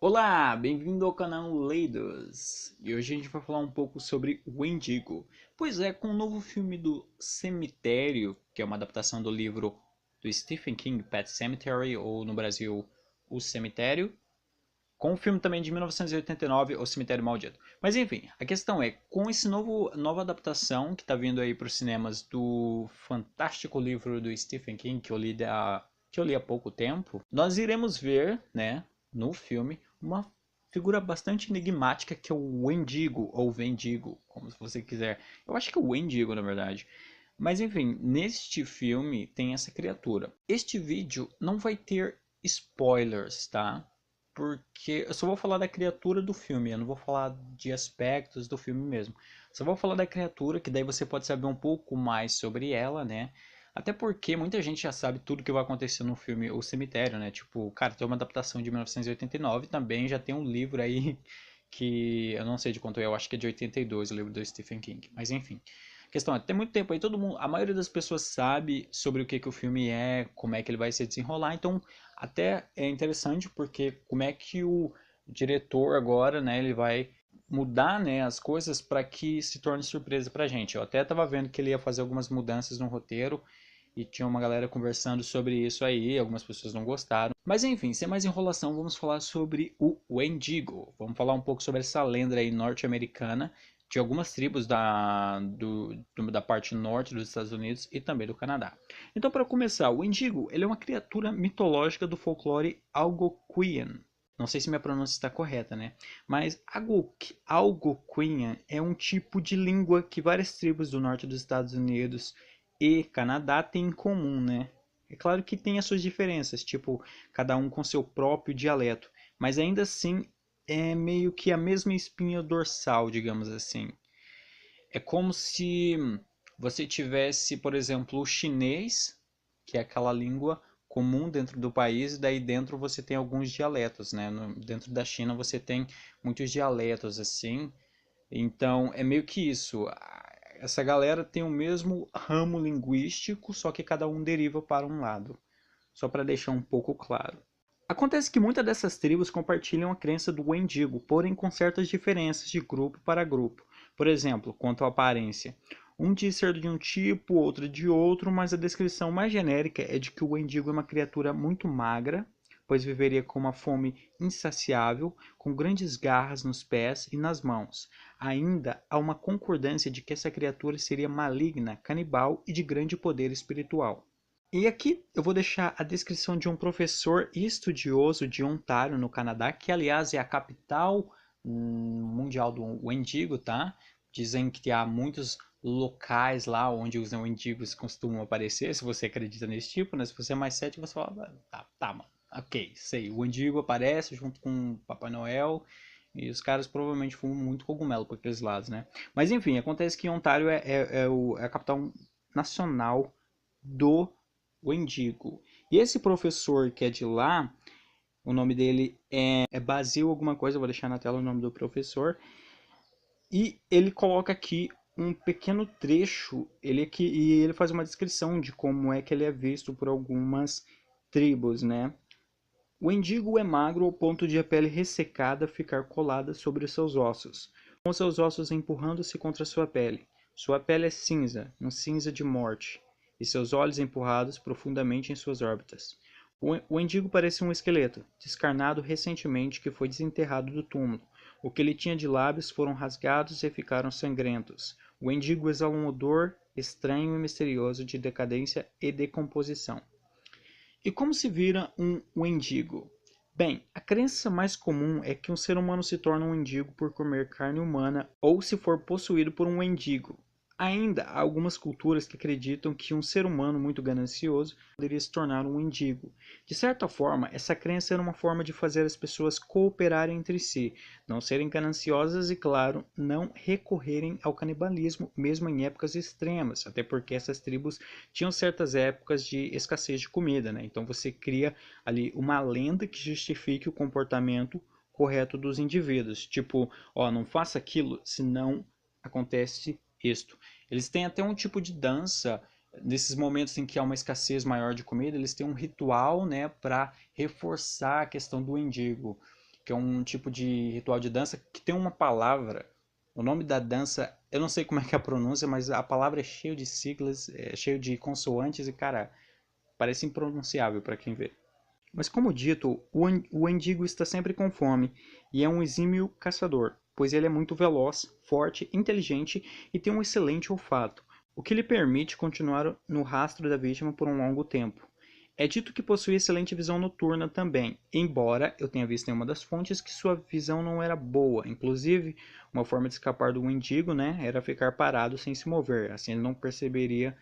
Olá, bem-vindo ao canal Leidos. E hoje a gente vai falar um pouco sobre o Wendigo. Pois é, com o novo filme do Cemitério, que é uma adaptação do livro do Stephen King, Pet Sematary, ou no Brasil, O Cemitério, com o filme também de 1989, O Cemitério Maldito. Mas enfim, a questão é, com esse nova adaptação que está vindo aí para os cinemas do fantástico livro do Stephen King, que eu li há pouco tempo, nós iremos ver, né, no filme, uma figura bastante enigmática que é o Wendigo, ou Vendigo, como você quiser. Eu acho que é o Wendigo, na verdade. Mas enfim, neste filme tem essa criatura. Este vídeo não vai ter spoilers, tá? Porque eu só vou falar da criatura do filme, eu não vou falar de aspectos do filme mesmo. Só vou falar da criatura, que daí você pode saber um pouco mais sobre ela, né? Até porque muita gente já sabe tudo que vai acontecer no filme O Cemitério, né? Tipo, cara, tem uma adaptação de 1989, também já tem um livro aí que eu não sei de quanto é, eu acho que é de 82, o livro do Stephen King. Mas enfim, a questão é, tem muito tempo aí, todo mundo, a maioria das pessoas sabe sobre o que que o filme é, como é que ele vai se desenrolar, então até é interessante porque como é que o diretor agora, né, ele vai mudar, né, as coisas para que se torne surpresa pra gente. Eu até estava vendo que ele ia fazer algumas mudanças no roteiro e tinha uma galera conversando sobre isso aí, algumas pessoas não gostaram. Mas enfim, sem mais enrolação, vamos falar sobre o Wendigo. Vamos falar um pouco sobre essa lenda aí norte-americana de algumas tribos da parte norte dos Estados Unidos e também do Canadá. Então, para começar, o Wendigo ele é uma criatura mitológica do folclore Algonquian. Não sei se minha pronúncia está correta, né? Mas Algonquian é um tipo de língua que várias tribos do norte dos Estados Unidos e Canadá têm em comum, né? É claro que tem as suas diferenças, tipo, cada um com seu próprio dialeto, mas ainda assim é meio que a mesma espinha dorsal, digamos assim. É como se você tivesse, por exemplo, o chinês, que é aquela língua comum dentro do país, e daí dentro você tem alguns dialetos, né? Dentro da China você tem muitos dialetos assim. Então é meio que isso. Essa galera tem o mesmo ramo linguístico, só que cada um deriva para um lado. Só para deixar um pouco claro. Acontece que muitas dessas tribos compartilham a crença do Wendigo, porém com certas diferenças de grupo para grupo. Por exemplo, quanto à aparência. Um diz ser de um tipo, outro de outro, mas a descrição mais genérica é de que o Wendigo é uma criatura muito magra, pois viveria com uma fome insaciável, com grandes garras nos pés e nas mãos. Ainda há uma concordância de que essa criatura seria maligna, canibal e de grande poder espiritual. E aqui eu vou deixar a descrição de um professor e estudioso de Ontário, no Canadá, que aliás é a capital mundial do Wendigo, tá? Dizem que há muitos locais lá onde os Wendigos costumam aparecer, se você acredita nesse tipo, né? Se você é mais cético, você fala, tá, mano, ok, sei, o Wendigo aparece junto com o Papai Noel, e os caras provavelmente fumam muito cogumelo por aqueles lados, né? Mas enfim, acontece que Ontário é a capital nacional do Wendigo. E esse professor que é de lá, o nome dele é Basil alguma coisa, eu vou deixar na tela o nome do professor. E ele coloca aqui um pequeno trecho, e ele faz uma descrição de como é que ele é visto por algumas tribos, né? O Wendigo é magro ao ponto de a pele ressecada ficar colada sobre os seus ossos, com seus ossos empurrando-se contra sua pele. Sua pele é cinza, um cinza de morte, e seus olhos empurrados profundamente em suas órbitas. O Wendigo parece um esqueleto, descarnado recentemente que foi desenterrado do túmulo. O que ele tinha de lábios foram rasgados e ficaram sangrentos. O Wendigo exala um odor estranho e misterioso de decadência e decomposição. E como se vira um Wendigo? Bem, a crença mais comum é que um ser humano se torna um mendigo por comer carne humana ou se for possuído por um mendigo. Ainda há algumas culturas que acreditam que um ser humano muito ganancioso poderia se tornar um mendigo. De certa forma, essa crença era uma forma de fazer as pessoas cooperarem entre si, não serem gananciosas e, claro, não recorrerem ao canibalismo, mesmo em épocas extremas, até porque essas tribos tinham certas épocas de escassez de comida, né? Então você cria ali uma lenda que justifique o comportamento correto dos indivíduos. Tipo, ó, não faça aquilo, senão acontece isto. Eles têm até um tipo de dança nesses momentos em que há uma escassez maior de comida, eles têm um ritual, né, para reforçar a questão do mendigo. que é um tipo de ritual de dança que tem uma palavra. O nome da dança, eu não sei como é que é a pronúncia, mas a palavra é cheio de siglas, é cheio de consoantes e, cara, parece impronunciável para quem vê. Mas como dito, o Wendigo está sempre com fome e é um exímio caçador, pois ele é muito veloz, forte, inteligente e tem um excelente olfato, o que lhe permite continuar no rastro da vítima por um longo tempo. É dito que possui excelente visão noturna também, embora eu tenha visto em uma das fontes que sua visão não era boa. Inclusive, uma forma de escapar do Wendigo, né, era ficar parado sem se mover, assim ele não perceberia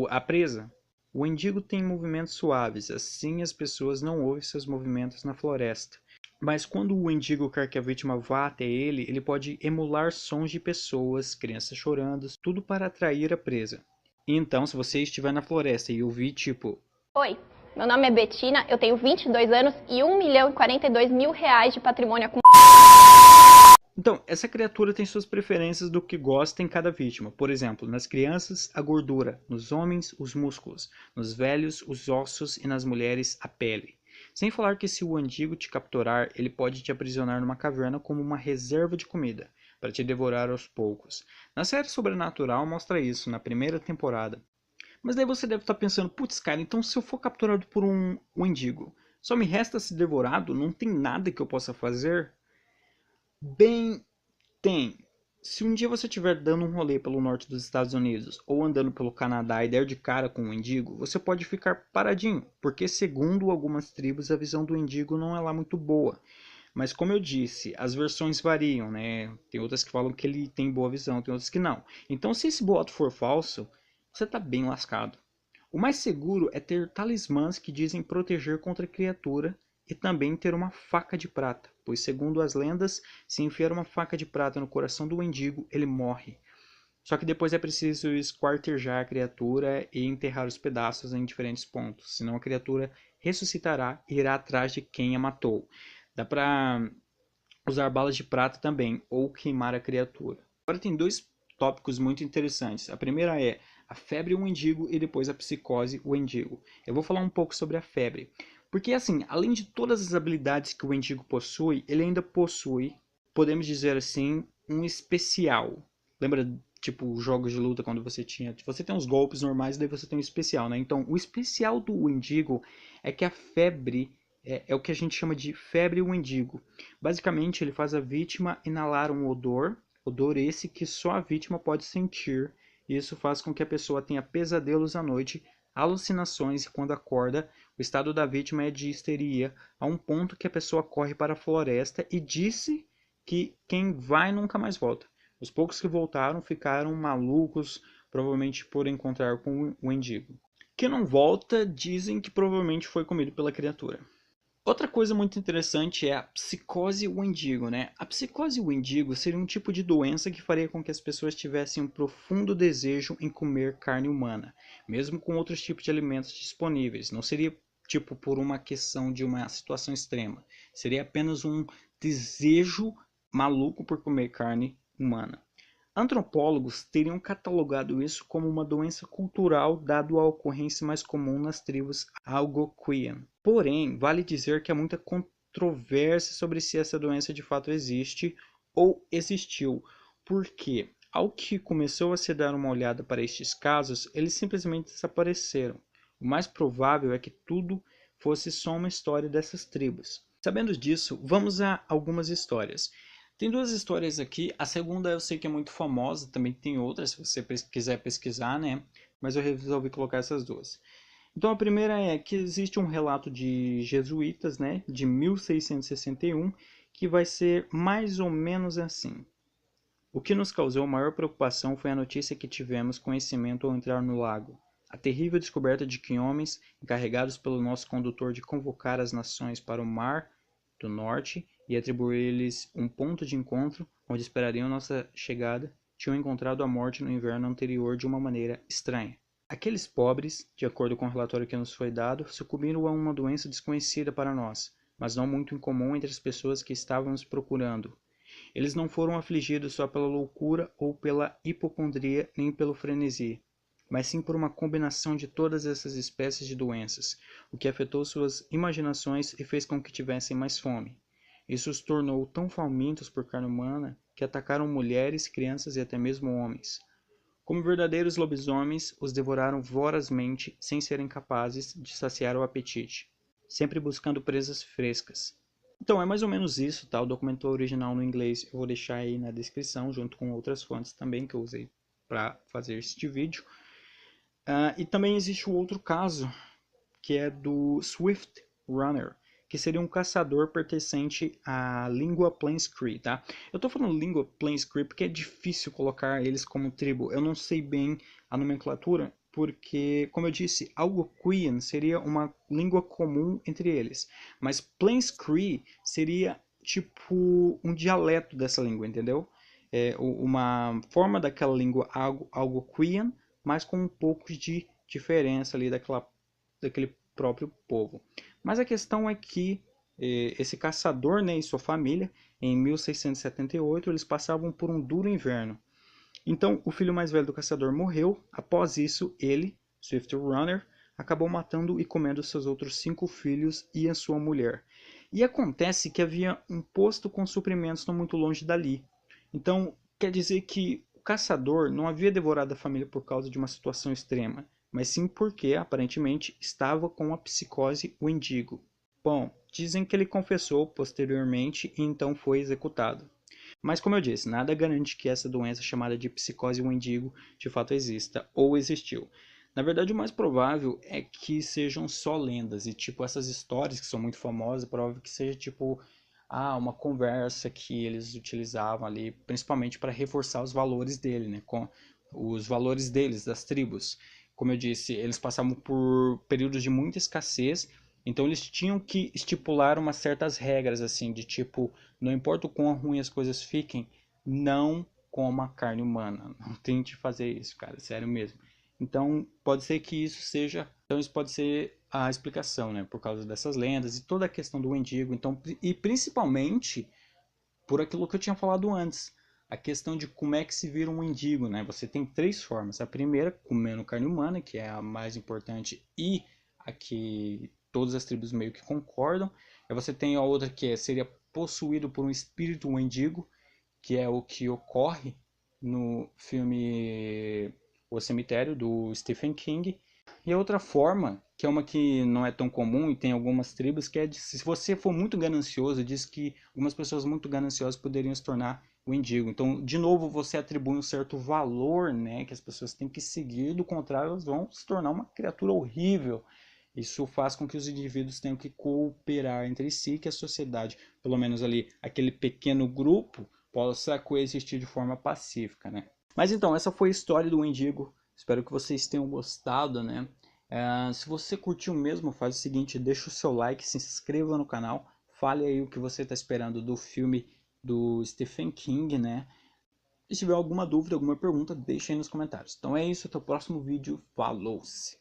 a presa. O Wendigo tem movimentos suaves, assim as pessoas não ouvem seus movimentos na floresta. Mas quando o Wendigo quer que a vítima vá até ele, ele pode emular sons de pessoas, crianças chorando, tudo para atrair a presa. Então, se você estiver na floresta e ouvir tipo: Oi, meu nome é Betina, eu tenho 22 anos e 1.042.000 reais de patrimônio acumulado. Então, essa criatura tem suas preferências do que gosta em cada vítima. Por exemplo, nas crianças, a gordura, nos homens, os músculos, nos velhos, os ossos e nas mulheres, a pele. Sem falar que se o Wendigo te capturar, ele pode te aprisionar numa caverna como uma reserva de comida, para te devorar aos poucos. Na série Sobrenatural mostra isso, na primeira temporada. Mas daí você deve estar pensando, putz, cara, então se eu for capturado por um Wendigo, só me resta ser devorado? Não tem nada que eu possa fazer? Bem, tem. Se um dia você estiver dando um rolê pelo norte dos Estados Unidos ou andando pelo Canadá e der de cara com um mendigo, você pode ficar paradinho, porque segundo algumas tribos a visão do mendigo não é lá muito boa. Mas como eu disse, as versões variam, né? Tem outras que falam que ele tem boa visão, tem outras que não. Então se esse boato for falso, você está bem lascado. O mais seguro é ter talismãs que dizem proteger contra a criatura e também ter uma faca de prata, pois segundo as lendas, se enfiar uma faca de prata no coração do mendigo, ele morre. Só que depois é preciso esquartejar a criatura e enterrar os pedaços em diferentes pontos, senão a criatura ressuscitará e irá atrás de quem a matou. Dá para usar balas de prata também, ou queimar a criatura. Agora tem dois tópicos muito interessantes. A primeira é a febre Wendigo e depois a psicose Wendigo. Eu vou falar um pouco sobre a febre. Porque assim, além de todas as habilidades que o Wendigo possui, ele ainda possui, podemos dizer assim, um especial. Lembra, tipo, jogos de luta quando você tem uns golpes normais, daí você tem um especial, né? Então, o especial do Wendigo é que a febre é o que a gente chama de febre Wendigo. Basicamente, ele faz a vítima inalar um odor esse que só a vítima pode sentir. E isso faz com que a pessoa tenha pesadelos à noite, alucinações e quando acorda, o estado da vítima é de histeria, a um ponto que a pessoa corre para a floresta e disse que quem vai nunca mais volta. Os poucos que voltaram ficaram malucos, provavelmente por encontrar com o mendigo. Quem não volta dizem que provavelmente foi comido pela criatura. Outra coisa muito interessante é a psicose Wendigo, né? A psicose Wendigo seria um tipo de doença que faria com que as pessoas tivessem um profundo desejo em comer carne humana, mesmo com outros tipos de alimentos disponíveis. Não seria tipo por uma questão de uma situação extrema. Seria apenas um desejo maluco por comer carne humana. Antropólogos teriam catalogado isso como uma doença cultural, dado a ocorrência mais comum nas tribos Algonquian. Porém, vale dizer que há muita controvérsia sobre se essa doença de fato existe ou existiu, porque, ao que começou a se dar uma olhada para estes casos, eles simplesmente desapareceram. O mais provável é que tudo fosse só uma história dessas tribos. Sabendo disso, vamos a algumas histórias. Tem duas histórias aqui. A segunda eu sei que é muito famosa, também tem outras se você quiser pesquisar, né? Mas eu resolvi colocar essas duas. Então a primeira é que existe um relato de jesuítas, né, de 1661, que vai ser mais ou menos assim. O que nos causou maior preocupação foi a notícia que tivemos conhecimento ao entrar no lago. A terrível descoberta de que homens, encarregados pelo nosso condutor de convocar as nações para o mar do norte e atribuir-lhes um ponto de encontro onde esperariam nossa chegada, tinham encontrado a morte no inverno anterior de uma maneira estranha. Aqueles pobres, de acordo com o relatório que nos foi dado, sucumbiram a uma doença desconhecida para nós, mas não muito incomum entre as pessoas que estávamos procurando. Eles não foram afligidos só pela loucura ou pela hipocondria, nem pelo frenesi. mas sim por uma combinação de todas essas espécies de doenças, o que afetou suas imaginações e fez com que tivessem mais fome. Isso os tornou tão famintos por carne humana que atacaram mulheres, crianças e até mesmo homens. Como verdadeiros lobisomens, os devoraram vorazmente sem serem capazes de saciar o apetite, sempre buscando presas frescas. Então é mais ou menos isso, tá? O documento original no inglês eu vou deixar aí na descrição, junto com outras fontes também que eu usei para fazer este vídeo. E também existe o outro caso, que é do Swift Runner, que seria um caçador pertencente à língua Plains Cree, tá? Eu tô falando língua Plains Cree porque é difícil colocar eles como tribo. Eu não sei bem a nomenclatura, porque, como eu disse, Algonquian seria uma língua comum entre eles, mas Plains Cree seria tipo um dialeto dessa língua, entendeu? É uma forma daquela língua Algonquian, mas com um pouco de diferença ali daquele próprio povo. Mas a questão é que esse caçador, né, e sua família, em 1678, eles passavam por um duro inverno. Então, o filho mais velho do caçador morreu. Após isso, ele, Swift Runner, acabou matando e comendo seus outros 5 filhos e a sua mulher. E acontece que havia um posto com suprimentos não muito longe dali. Então, quer dizer que o caçador não havia devorado a família por causa de uma situação extrema, mas sim porque, aparentemente, estava com a psicose Wendigo. Bom, dizem que ele confessou posteriormente e então foi executado. Mas como eu disse, nada garante que essa doença chamada de psicose Wendigo de fato exista ou existiu. Na verdade, o mais provável é que sejam só lendas e tipo essas histórias que são muito famosas, é provável que seja tipo uma conversa que eles utilizavam ali, principalmente para reforçar os valores dele, né, com os valores deles, das tribos. Como eu disse, eles passavam por períodos de muita escassez, então eles tinham que estipular umas certas regras assim, de tipo, não importa o quão ruim as coisas fiquem, não coma carne humana. Não tente fazer isso, cara, sério mesmo. Então, pode ser que isso seja, então isso pode ser a explicação, né, por causa dessas lendas e toda a questão do mendigo, então, e principalmente por aquilo que eu tinha falado antes, a questão de como é que se vira um mendigo, né? Você tem 3 formas. A primeira, comendo carne humana, que é a mais importante e a que todas as tribos meio que concordam. E você tem a outra que seria possuído por um espírito mendigo, que é o que ocorre no filme O Cemitério, do Stephen King. E a outra forma, que é uma que não é tão comum e tem algumas tribos, que é de, se você for muito ganancioso, diz que algumas pessoas muito gananciosas poderiam se tornar mendigo. Então, de novo, você atribui um certo valor, né, que as pessoas têm que seguir, do contrário, elas vão se tornar uma criatura horrível. Isso faz com que os indivíduos tenham que cooperar entre si, que a sociedade, pelo menos ali, aquele pequeno grupo, possa coexistir de forma pacífica, né? Mas então, essa foi a história do mendigo. Espero que vocês tenham gostado, né? Se você curtiu mesmo, faz o seguinte, deixa o seu like, se inscreva no canal, fale aí o que você está esperando do filme do Stephen King, né? E se tiver alguma dúvida, alguma pergunta, deixa aí nos comentários. Então é isso, até o próximo vídeo, falou-se!